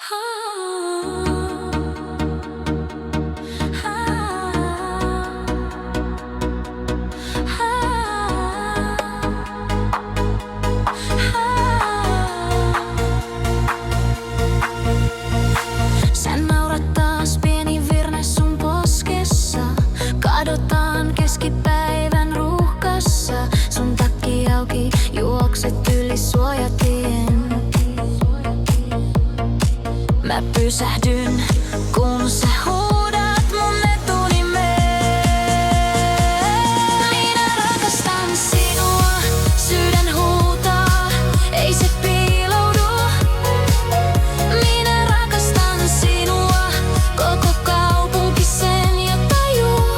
Sä naurat taas, pieni virne sun poskessa. Kadotaan keskipäivän ruuhkassa. Sun takki auki, juokset yli suojatien. Mä pysähdyn, kun sä huudat mun etunimeen. Minä rakastan sinua, sydän huutaa, ei se piiloudu. Minä rakastan sinua, koko kaupunki sen jo tajuu.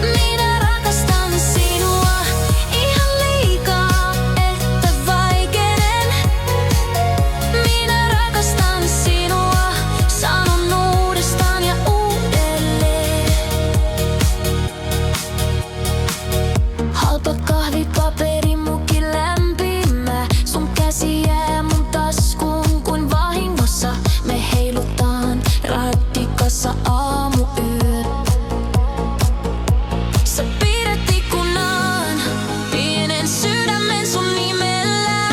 Minä rakastan sinua ihan liikaa, että vaikenen. Minä rakastan sinua, sanon uudestaan ja uudelleen. Halpa kahvi, paperi, muki lämpimä. Sun käsi jää mun taskuun kuin vahingossa. Me heilutaan rattikassa aamuyöt. Sä pidät ikkunaan pienen sydämen sun nimellä.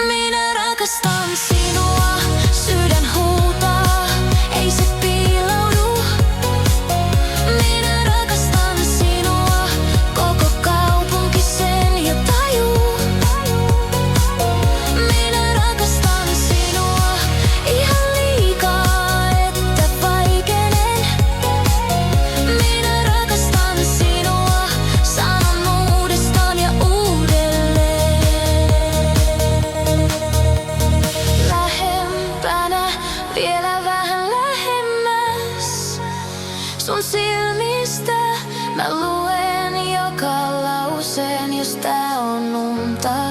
Minä rakastan sinua, sydän huutaa, ei se piiloudu. Minä rakastan sinua, koko kaupunki sen jo tajuu. Minä rakastan sinua ihan liikaa, että vaikenen. Minä rakastan sinua, sanon uudestaan ja uudelleen. Lähempänä, vielä vähän lähemmäs. Sun silmistä mä luen joka lauseen, jos tää on unta.